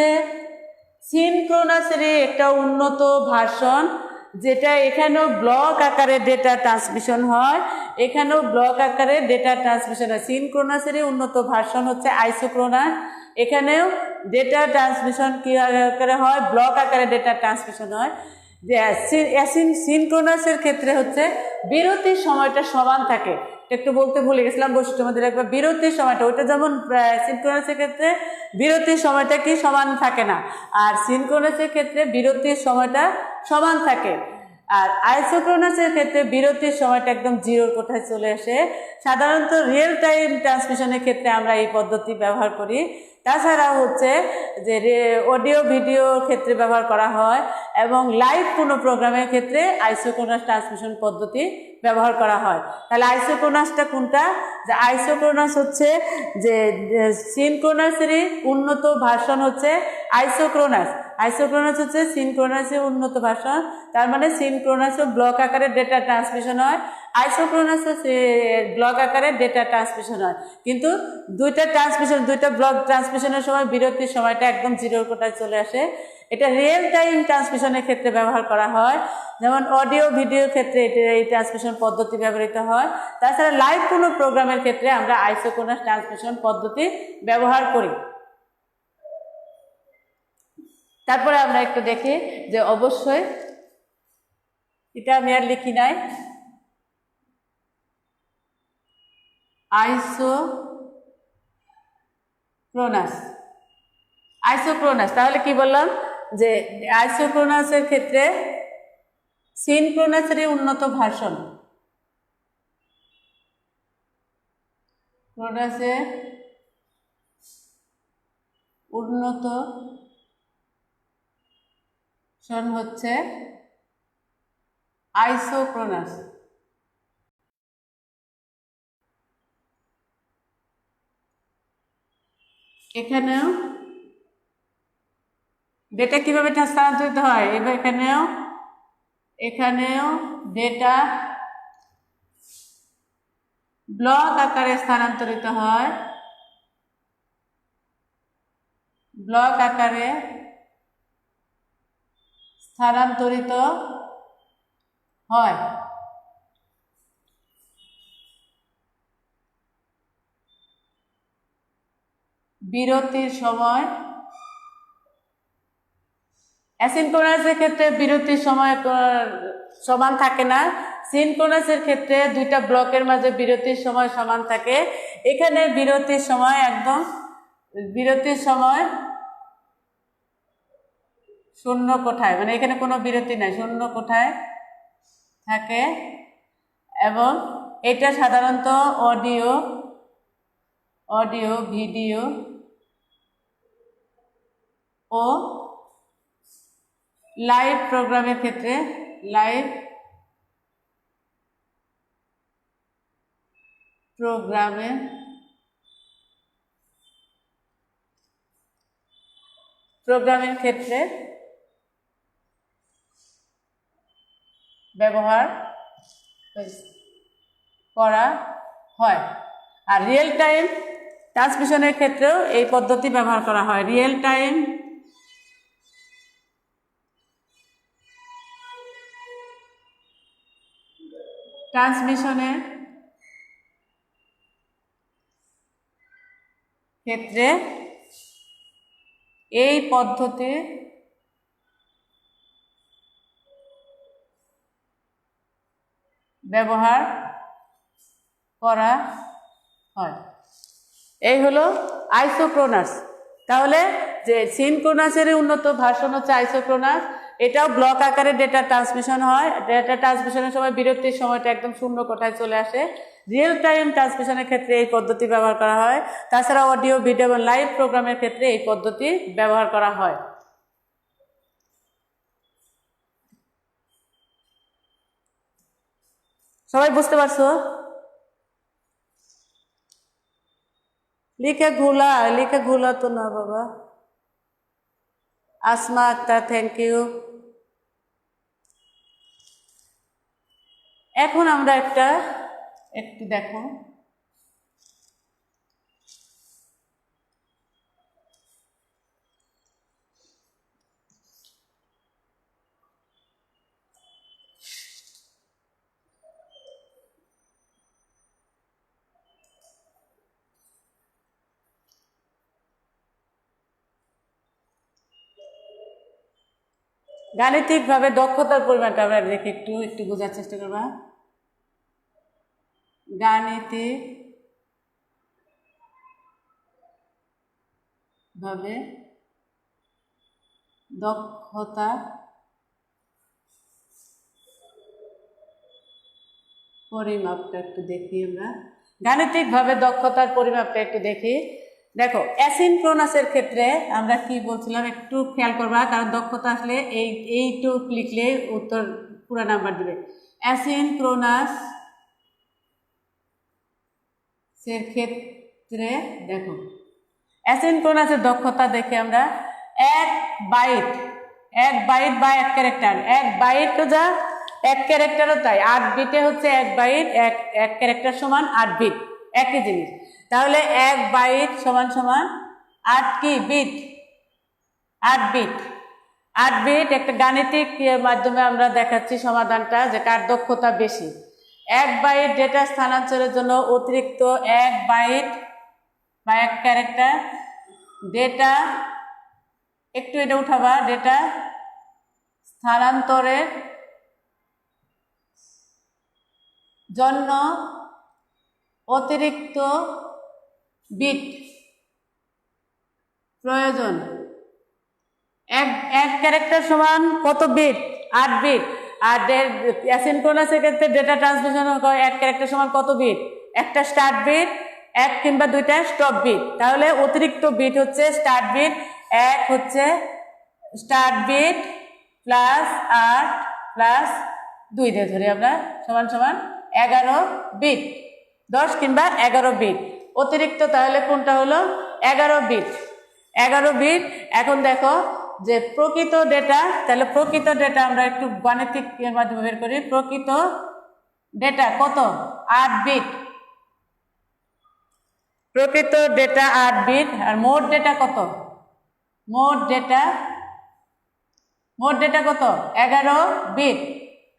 সিনক্রোনাসেরই একটা উন্নত ভার্সন, যেটা এখানেও ব্লক আকারে ডেটা ট্রান্সমিশন হয়, এখানেও ব্লক আকারে ডেটা ট্রান্সমিশন হয়। সিনক্রোনাসেরই উন্নত ভার্সন হচ্ছে আইসোক্রোনাস। এখানেও ডেটা ট্রান্সমিশন কী আকারে হয়? ব্লক আকারে ডেটা ট্রান্সমিশন হয়। যে সিনক্রোনাসের ক্ষেত্রে হচ্ছে বিরতির সময়টা সমান থাকে। একটু বলতে ভুলে গেছিলাম, বৈশিষ্ট্যের মধ্যে রাখবে বিরতির সময়টা, ওইটা যেমন সিনক্রোনাসের ক্ষেত্রে বিরতির সময়টা কি সমান থাকে না, আর সিনক্রোনাসের ক্ষেত্রে বিরতির সময়টা সমান থাকে। আর আইসোক্রোনাসের ক্ষেত্রে বিরতির সময়টা একদম জিরোর কোঠায় চলে আসে। সাধারণত রিয়েল টাইম ট্রান্সমিশনের ক্ষেত্রে আমরা এই পদ্ধতি ব্যবহার করি। তাছাড়া হচ্ছে যে অডিও ভিডিওর ক্ষেত্রে ব্যবহার করা হয় এবং লাইভ কোনো প্রোগ্রামের ক্ষেত্রে আইসোক্রোনাস ট্রান্সমিশন পদ্ধতি ব্যবহার করা হয়। তাহলে আইসোক্রোনাসটা কোনটা? যে আইসোক্রোনাস হচ্ছে যে সিনক্রোনাসেরই উন্নত ভার্সন হচ্ছে আইসোক্রোনাস। আইসোক্রোনাস হচ্ছে সিনক্রোনাসের উন্নত ভার্সন। তার মানে সিনক্রোনাসও ব্লক আকারে ডেটা ট্রান্সমিশন হয়, আইসোক্রোনাসও ব্লক আকারে ডেটা ট্রান্সমিশন হয়। কিন্তু দুইটা ব্লক ট্রান্সমিশনের সময় বিরতির সময়টা একদম জিরোর কোটায় চলে আসে। এটা রিয়েল টাইম ট্রান্সমিশনের ক্ষেত্রে ব্যবহার করা হয়, যেমন অডিও ভিডিওর ক্ষেত্রে এই ট্রান্সমিশন পদ্ধতি ব্যবহৃত হয়। তাছাড়া লাইভ কোনো প্রোগ্রামের ক্ষেত্রে আমরা আইসোক্রোনাস ট্রান্সমিশন পদ্ধতি ব্যবহার করি। তারপরে আমরা একটু দেখি যে অবশ্যই এটা আমি আর লিখি নাই, আইসোক্রোনাস। তাহলে কি বললাম যে আইসোক্রোনাসের ক্ষেত্রে সিনক্রোনাসেরই উন্নত ভার্সন, ক্রোনাসের উন্নত হচ্ছে আইসোক্রোনাস। এখানেও ডেটা কিভাবে স্থানান্তরিত হয়, এবার এখানেও ডেটা ব্লক আকারে স্থানান্তরিত হয়, ব্লক আকারে স্থানান্তরিত হয়। বিরতির সময়, অ্যাসিনক্রোনাসের ক্ষেত্রে বিরতির সময় সমান থাকে না, সিনক্রোনাসের ক্ষেত্রে দুইটা ব্লকের মাঝে বিরতির সময় সমান থাকে। এখানে বিরতির সময় শূন্য কোঠায়, মানে এখানে কোনো বিরতি নাই, শূন্য কোঠায় থাকে। এবং এটা সাধারণত অডিও ভিডিও ও লাইভ প্রোগ্রামের ক্ষেত্রে, প্রোগ্রামের ক্ষেত্রে ব্যবহার করা হয়। আর রিয়েল টাইম ট্রান্সমিশনের ক্ষেত্রেও এই পদ্ধতি ব্যবহার করা হয়। রিয়েল টাইম ট্রান্সমিশনের ক্ষেত্রে এই পদ্ধতি ব্যবহার করা হয়। এই হলো আইসোক্রোনাস। তাহলে যে সিনক্রোনাসের উন্নত ভার্সন হচ্ছে আইসোক্রোনাস। এটাও ব্লক আকারে ডেটা ট্রান্সমিশন হয়। ডেটা ট্রান্সমিশনের সময় বিরতির সময়টা একদম শূন্য কোঠায় চলে আসে। রিয়েল টাইম ট্রান্সমিশনের ক্ষেত্রে এই পদ্ধতি ব্যবহার করা হয়। তাছাড়া অডিও, ভিডিও এবং লাইভ প্রোগ্রামের ক্ষেত্রে এই পদ্ধতি ব্যবহার করা হয়। সবাই বুঝতে পারছো? লিখে ঘুলা তো না বাবা। Asma Akhtar, thank you. এখন আমরা একটু দেখো, গাণিতিকভাবে দক্ষতার পরিমাণটা আমরা দেখে একটু বোঝার চেষ্টা করবা। গাণিতিক ভাবে দক্ষতা পরিমাপটা একটু দেখি আমরা। গাণিতিকভাবে দক্ষতার পরিমাপটা একটু দেখি। দেখো, অ্যাসিনক্রোনাসের ক্ষেত্রে আমরা কি বলছিলাম একটু খেয়াল করবা, কারণ দক্ষতা আসলে এইটুক লিখলে উত্তর পুরো নাম্বার দিবে। অ্যাসিনক্রোনাস এর ক্ষেত্রে দেখো, অ্যাসিনক্রোনাসের দক্ষতা দেখে আমরা এক বাইট বা এক ক্যারেক্টার, এক বাইট যা এক ক্যারেক্টারও তাই, 8 বিটে হচ্ছে এক বাইট, এক ক্যারেক্টার সমান 8 বিট, একই জিনিস। তাহলে এক বাইট সমান 8 কি বিট, 8 বিট। 8 বিট একটা গাণিতিক মাধ্যমে আমরা দেখাচ্ছি সমাধানটা, যে কার দক্ষতা বেশি। 1 বাইট ডেটা স্থানান্তরের জন্য অতিরিক্ত 1 বাইট বা এক ক্যারেক্টার ডেটা, একটু এটা উঠাবা, ডেটা স্থানান্তরের জন্য অতিরিক্ত বিট প্রয়োজন। এক ক্যারেক্টার সমান কত বিট? 8 বিট। আর অ্যাসিনক্রোনাসের ক্ষেত্রে ডেটা ট্রান্সমিশন এক ক্যারেক্টার সমান কত বিট? একটা স্টার্ট বিট, এক কিংবা দুইটা স্টপ বিট। তাহলে অতিরিক্ত বিট হচ্ছে স্টার্ট বিট, এক হচ্ছে স্টার্ট বিট প্লাস 8 প্লাস 2 দিয়ে ধরি আমরা সমান 11 বিট, 10 কিংবা 11 বিট অতিরিক্ত। তাহলে কোনটা হলো? 11 বিট। 11 বিট। এখন দেখো যে প্রকৃত ডেটা, তাহলে প্রকৃত ডেটা আমরা একটু গাণিতিক এর মাধ্যমে বের করি। প্রকৃত ডেটা কত? 8 বিট। প্রকৃত ডেটা 8 বিট। আর মোট ডেটা কত? মোট ডেটা কত? 11 বিট।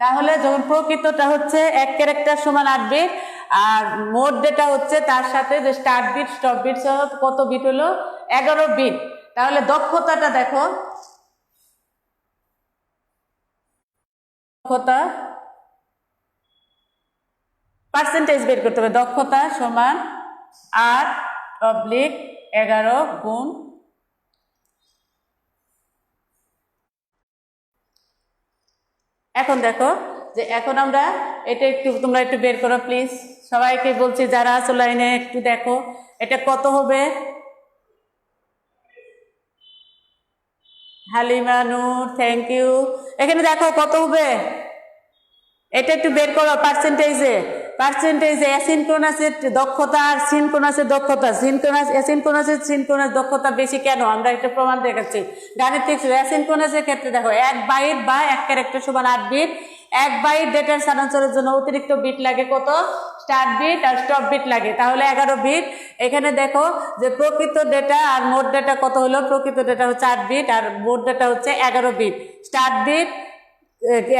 তাহলে যখন প্রকৃতটা হচ্ছে এক ক্যারেক্টার সমান 8 বিট, আর মোট ডেটা হচ্ছে তার সাথে যে স্টার্ট বিট স্টপ বিট সহ কত বিট হলো? 11 বিট। তাহলে দক্ষতাটা দেখো, দক্ষতা পার্সেন্টেজ বের করতে হবে। দক্ষতা সমান 8/11 গুণ, এখন দেখো যে এখন আমরা এটা তোমরা একটু বের করো প্লিজ। সবাইকে বলছি যারা আছো লাইনে একটু দেখো এটা কত হবে। হালিমা নূর, থ্যাংক ইউ। এখানে দেখো কত হবে, এটা একটু বের করো পার্সেন্টেজে। অ্যাসিনক্রোনাসের দক্ষতা আর সিনক্রোনাসের দক্ষতা, সিনক্রোনাস দক্ষতা বেশি কেন আমরা একটা প্রমাণ দেখাচ্ছি। গাণিতিক অ্যাসিনক্রোনাসের ক্ষেত্রে দেখো 1 বাইট বা এক ক্যারেক্টার সমান 8 বিট। 1 বাইট ডেটার স্থানান্তরের জন্য অতিরিক্ত বিট লাগে কত? স্টার্ট বিট আর স্টপ বিট লাগে, তাহলে 11 বিট। এখানে দেখো যে প্রকৃত ডেটা আর মোট ডেটা কত হলো? প্রকৃত ডেটা হচ্ছে 8 বিট আর মোট ডেটা হচ্ছে 11 বিট। স্টার্ট বিট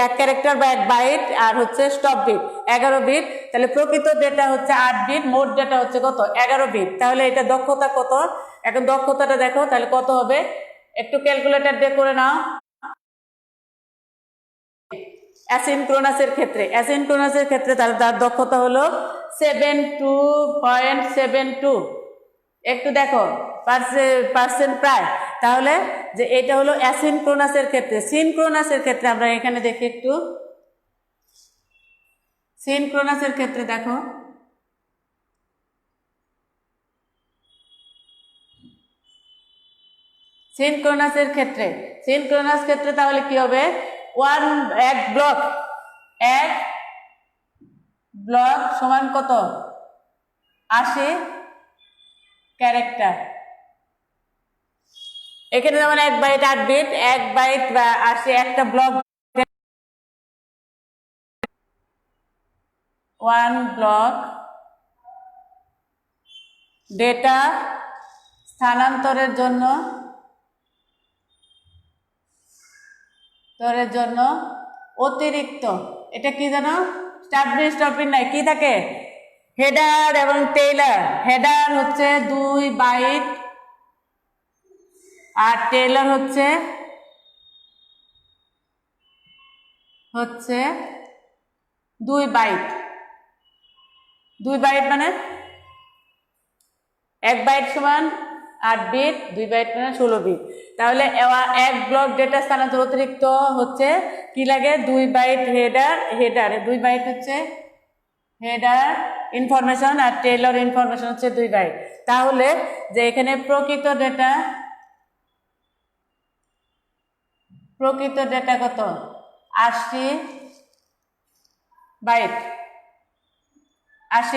এক ক্যারেক্টার বা এক বাইট আর হচ্ছে স্টপ বিট 11 বিট। তাহলে প্রকৃত ডেটা হচ্ছে 8 বিট, মোট ডেটা হচ্ছে কত 11 বিট। তাহলে এটা দক্ষতা কত? এখন দক্ষতাটা দেখো তাহলে কত হবে, একটু ক্যালকুলেটর দিয়ে করে নাও। অ্যাসিনক্রোনাসের ক্ষেত্রে তাহলে তার দক্ষতা হলো 72.72। একটু দেখো পার্সেন্ট প্রায়। তাহলে যে এটা হলো অ্যাসিনক্রোনাসের ক্ষেত্রে। সিনক্রোনাসের ক্ষেত্রে আমরা এখানে দেখি একটু, সিনক্রোনাসের ক্ষেত্রে দেখো সিনক্রোনাস ক্ষেত্রে তাহলে কি হবে, এক ব্লক সমান কত 80 ক্যারেক্টার। এখানে যেমন 1 বাইট 8 বিট, 1 বাইট বা 80, একটা ব্লক 1 ব্লক ডেটা স্থানান্তরের জন্য অতিরিক্ত, এটা কি জানো, স্টপিং নাই, কি থাকে হেডার এবং টেইলার। হেডার হচ্ছে 2 বাইট আর টেইলার হচ্ছে 2 বাইট। 2 বাইট মানে 1 বাইট সমান 8 বিট, 2 বাইট মানে 16 বিট। তাহলে এক ব্লক ডেটা স্থানান্তর অতিরিক্ত হচ্ছে কি লাগে, 2 বাইট হেডার 2 বাইট হচ্ছে হেডার ইনফরমেশন আর টেইলর ইনফরমেশন হচ্ছে 2 বাইট। তাহলে যে এখানে প্রকৃত ডেটা কত 80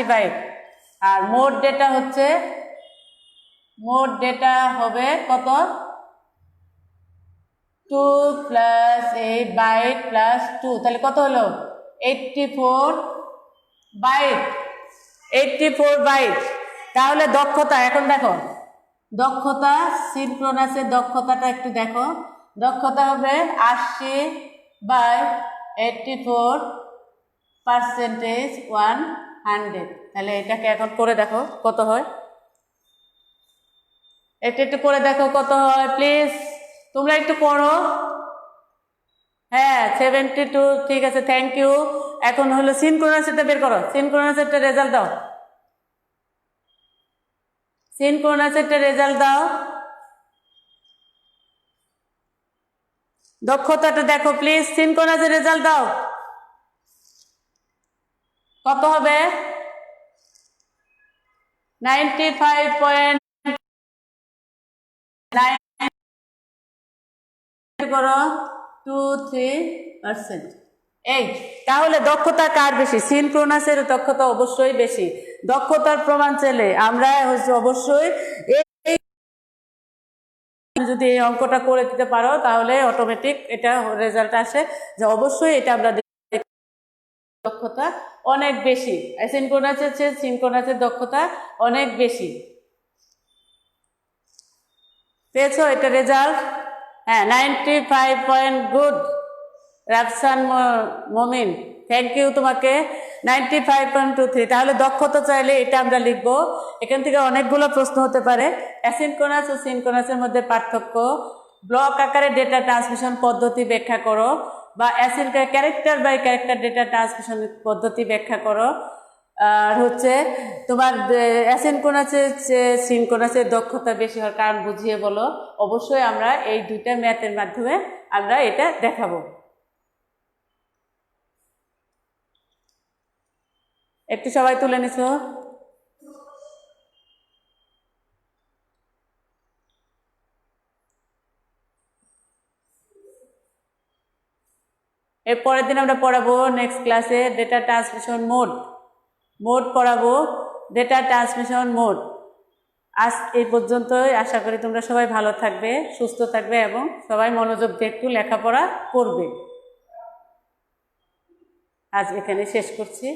বাইট আর মোট ডেটা হবে কত 2 + 8 বাইট + 2, তাহলে কত হলো 84 বাইট। তাহলে দক্ষতা, এখন দেখো দক্ষতা, সিনক্রোনাসের দক্ষতাটা একটু দেখো। দক্ষতা হবে 80/84% 100। তাহলে এটাকে এখন করে দেখো কত হয়, একটু করে দেখো কত হয় প্লিজ, তোমরা একটু পড়ো। হ্যাঁ 72, ঠিক আছে, থ্যাংক ইউ। এখন হলো সিনক্রোনাসেরটা বের করো, সিনক্রোনাসেরটা রেজাল্ট দাও। দক্ষতাটা দেখো প্লিজ, সিনক্রোনাসের রেজাল্ট দাও, কত হবে 95.23%। এই তাহলে দক্ষতা কার বেশি? সিনক্রোনাসের দক্ষতা অবশ্যই বেশি। দক্ষতার প্রমাণ চাইলে আমরা অবশ্যই যদি এই অঙ্কটা করে দিতে পারো তাহলে অটোমেটিক এটা রেজাল্ট আসে যে অবশ্যই এটা আমরা দক্ষতা অনেক বেশি, অ্যাসিনক্রোনাসের চেয়ে সিনক্রোনাসের দক্ষতা অনেক বেশি। পেয়েছো এটা রেজাল্ট? হ্যাঁ 95 point, good Rafsan Momin, thank you তোমাকে। 95.23। তাহলে দক্ষতা চাইলে এটা আমরা লিখবো। এখান থেকে অনেকগুলো প্রশ্ন হতে পারে। অ্যাসিনক্রোনাস ও সিনক্রোনাসের মধ্যে পার্থক্য, ব্লক আকারে ডেটা ট্রান্সমিশন পদ্ধতি ব্যাখ্যা করো, বা character by character data transmission পদ্ধতি ব্যাখ্যা করো। আর হচ্ছে তোমার অ্যাসিনক্রোনাসের চেয়ে সিনক্রোনাসের দক্ষতা বেশি হওয়ার কারণ বুঝিয়ে বলো। অবশ্যই আমরা এই দুইটা ম্যাথের মাধ্যমে আমরা এটা দেখাবো। একটু সবাই তুলে নিছো? এর পরের দিন আমরা পড়াবো নেক্সট ক্লাসে ডেটা ট্রান্সমিশন মোড পড়াবো, ডেটা ট্রান্সমিশন মোড। আজ এই পর্যন্তই, আশা করি তোমরা সবাই ভালো থাকবে, সুস্থ থাকবে এবং সবাই মনোযোগ দিয়ে একটু লেখাপড়া করবে। আজ এখানে শেষ করছি।